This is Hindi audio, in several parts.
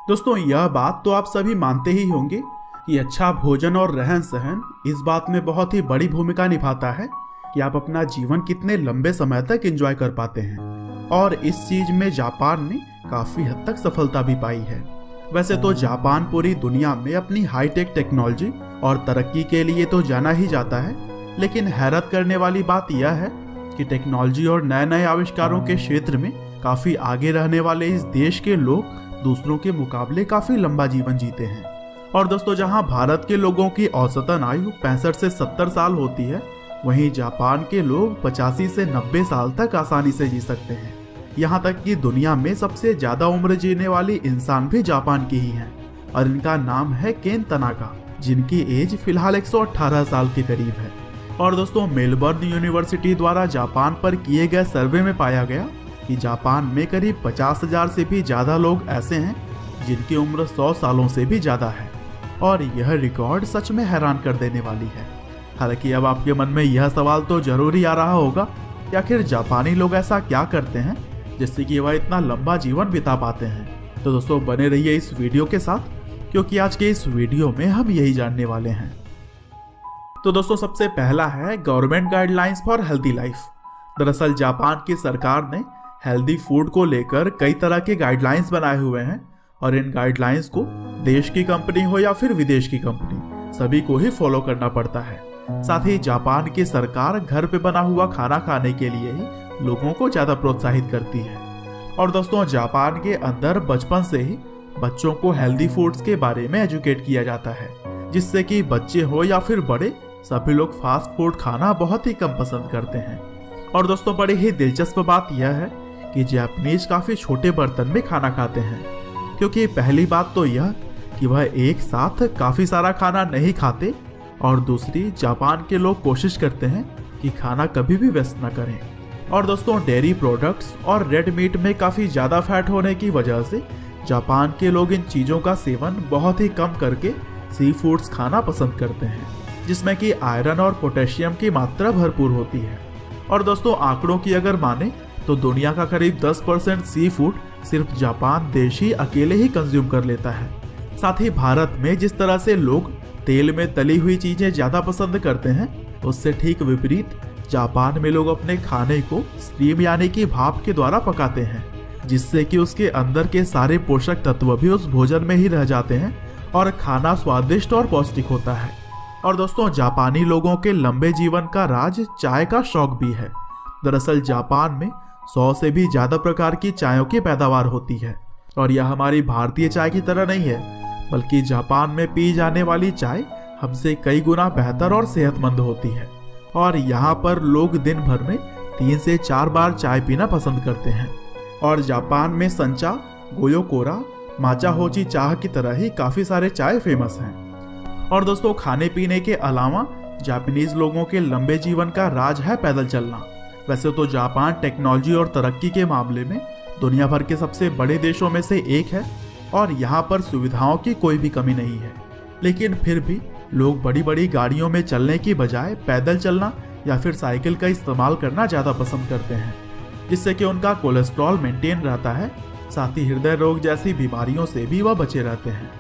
दोस्तों, यह बात तो आप सभी मानते ही होंगे कि अच्छा भोजन और रहन सहन इस बात में बहुत ही बड़ी भूमिका निभाता है कि आप अपना जीवन कितने लंबे समय तक एंजॉय कर पाते हैं। और इस चीज में जापान ने काफी हद तक सफलता भी पाई है। वैसे तो जापान पूरी दुनिया में अपनी हाईटेक टेक्नोलॉजी और तरक्की के लिए तो जाना ही जाता है, लेकिन हैरत करने वाली बात यह है कि टेक्नोलॉजी और नए नए आविष्कारों के क्षेत्र में काफी आगे रहने वाले इस देश के लोग दूसरों के मुकाबले काफी लंबा जीवन जीते हैं। और दोस्तों, जहां भारत के लोगों की औसतन आयु 65 से 70 साल होती है, वहीं जापान के लोग 85 से 90 साल तक आसानी से जी सकते हैं। यहाँ तक कि दुनिया में सबसे ज्यादा उम्र जीने वाली इंसान भी जापान की ही है और इनका नाम है केन तनाका, जिनकी एज फिलहाल 118 साल के करीब है। और दोस्तों, मेलबर्न यूनिवर्सिटी द्वारा जापान पर किए गए सर्वे में पाया गया कि जापान में करीब 50,000 से भी ज्यादा लोग ऐसे हैं जिनकी उम्र 100 सालों से भी ज्यादा है। और यह रिकॉर्ड सच में हैरान कर देने वाली है। हालांकि अब आपके मन में यह सवाल तो जरूर ही आ रहा होगा कि आखिर जापानी लोग ऐसा क्या करते हैं जिससे कि वह इतना लंबा जीवन बिता पाते हैं। तो दोस्तों, बने रहिए इस वीडियो के साथ, क्योंकि आज के इस वीडियो में हम यही जानने वाले हैं। तो दोस्तों, सबसे पहला है government guidelines for healthy life. दरअसल जापान की सरकार ने हेल्दी फूड को लेकर कई तरह के गाइडलाइंस बनाए हुए हैं और इन गाइडलाइंस को देश की कंपनी हो या फिर विदेश की कंपनी, सभी को ही फॉलो करना पड़ता है। साथ ही जापान की सरकार घर पे बना हुआ खाना खाने के लिए ही लोगों को ज्यादा प्रोत्साहित करती है। और दोस्तों, जापान के अंदर बचपन से ही बच्चों को हेल्दी फूड्स के बारे में एजुकेट किया जाता है, जिससे कि बच्चे हो या फिर बड़े सभी लोग फास्ट फूड खाना बहुत ही कम पसंद करते हैं। और दोस्तों, बड़ी ही दिलचस्प बात यह है कि जापानीज काफी छोटे बर्तन में खाना खाते हैं, क्योंकि पहली बात तो यह कि वह एक साथ काफी सारा खाना नहीं खाते, और दूसरी, जापान के लोग कोशिश करते हैं कि खाना कभी भी वेस्ट न करें। और दोस्तों, डेयरी प्रोडक्ट्स और रेड मीट में काफी ज्यादा फैट होने की वजह से जापान के लोग इन चीजों का सेवन बहुत ही कम करके सी फूड्स खाना पसंद करते हैं, जिसमें कि आयरन और पोटेशियम की मात्रा भरपूर होती है। और दोस्तों, आंकड़ों की अगर माने तो दुनिया का करीब 10% सी फूड सिर्फ जापान देश ही अकेले ही कंज्यूम कर लेता है। साथ ही भारत में जिस तरह से लोग तेल में तली हुई चीजें ज्यादा पसंद करते हैं, उससे ठीक विपरीत जापान में लोग अपने खाने को स्टीम यानी कि भाप के द्वारा पकाते हैं, जिससे कि उसके अंदर के सारे पोषक तत्व भी उस भोजन में ही रह जाते हैं और खाना स्वादिष्ट और पौष्टिक होता है। और दोस्तों, जापानी लोगों के लंबे जीवन का राज चाय का शौक भी है। दरअसल जापान में 100 से भी ज्यादा प्रकार की चायों की पैदावार होती है, और यह हमारी भारतीय चाय की तरह नहीं है, बल्कि जापान में पी जाने वाली चाय हमसे कई गुना बेहतर और सेहतमंद होती है। और यहाँ पर लोग दिन भर में 3 से 4 बार चाय पीना पसंद करते हैं। और जापान में संचा, गोयोकोरा, माचा होची चाह की तरह ही काफी सारे चाय फेमस हैं। और दोस्तों, खाने पीने के अलावा जापानीज लोगों के लंबे जीवन का राज है पैदल चलना। वैसे तो जापान टेक्नोलॉजी और तरक्की के मामले में दुनिया भर के सबसे बड़े देशों में से एक है और यहाँ पर सुविधाओं की कोई भी कमी नहीं है, लेकिन फिर भी लोग बड़ी बड़ी गाड़ियों में चलने की बजाय पैदल चलना या फिर साइकिल का इस्तेमाल करना ज़्यादा पसंद करते हैं, जिससे कि उनका कोलेस्ट्रॉल मेंटेन रहता है। साथ ही हृदय रोग जैसी बीमारियों से भी वह बचे रहते हैं।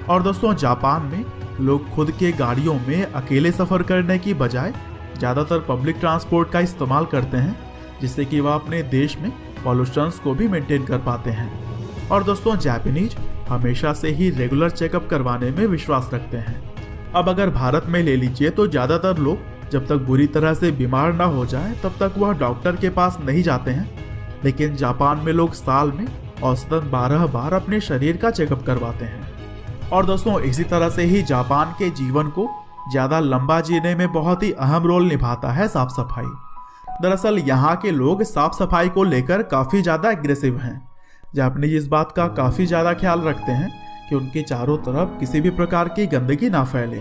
और दोस्तों, जापान में लोग खुद के गाड़ियों में अकेले सफ़र करने की बजाय ज़्यादातर पब्लिक ट्रांसपोर्ट का इस्तेमाल करते हैं, जिससे कि वह अपने देश में पॉल्यूशंस को भी मेंटेन कर पाते हैं। और दोस्तों, जापानीज हमेशा से ही रेगुलर चेकअप करवाने में विश्वास रखते हैं। अब अगर भारत में ले लीजिए तो ज़्यादातर लोग जब तक बुरी तरह से बीमार ना हो जाए तब तक वह डॉक्टर के पास नहीं जाते हैं, लेकिन जापान में लोग साल में औसतन 12 बार अपने शरीर का चेकअप करवाते हैं। और दोस्तों, इसी तरह से ही जापान के जीवन को ज़्यादा लंबा जीने में बहुत ही अहम रोल निभाता है साफ सफाई। दरअसल यहाँ के लोग साफ सफाई को लेकर काफ़ी ज़्यादा एग्रेसिव हैं। जापानीज इस बात का काफ़ी ज़्यादा ख्याल रखते हैं कि उनके चारों तरफ किसी भी प्रकार की गंदगी ना फैले,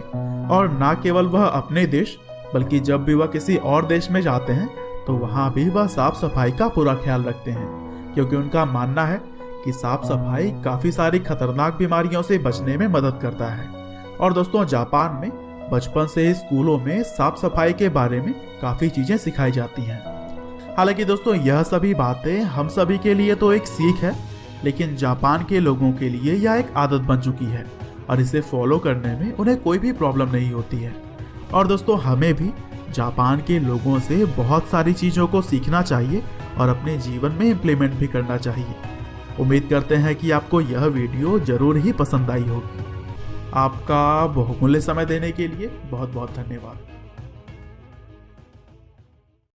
और ना केवल वह अपने देश बल्कि जब भी वह किसी और देश में जाते हैं तो वहाँ भी वह साफ सफाई का पूरा ख्याल रखते हैं, क्योंकि उनका मानना है कि साफ सफाई काफ़ी सारी खतरनाक बीमारियों से बचने में मदद करता है। और दोस्तों, जापान में बचपन से ही स्कूलों में साफ सफाई के बारे में काफ़ी चीज़ें सिखाई जाती हैं। हालांकि दोस्तों, यह सभी बातें हम सभी के लिए तो एक सीख है, लेकिन जापान के लोगों के लिए यह एक आदत बन चुकी है और इसे फॉलो करने में उन्हें कोई भी प्रॉब्लम नहीं होती है। और दोस्तों, हमें भी जापान के लोगों से बहुत सारी चीज़ों को सीखना चाहिए और अपने जीवन में इम्प्लीमेंट भी करना चाहिए। उम्मीद करते हैं कि आपको यह वीडियो जरूर ही पसंद आई होगी। आपका बहुमूल्य समय देने के लिए बहुत बहुत धन्यवाद।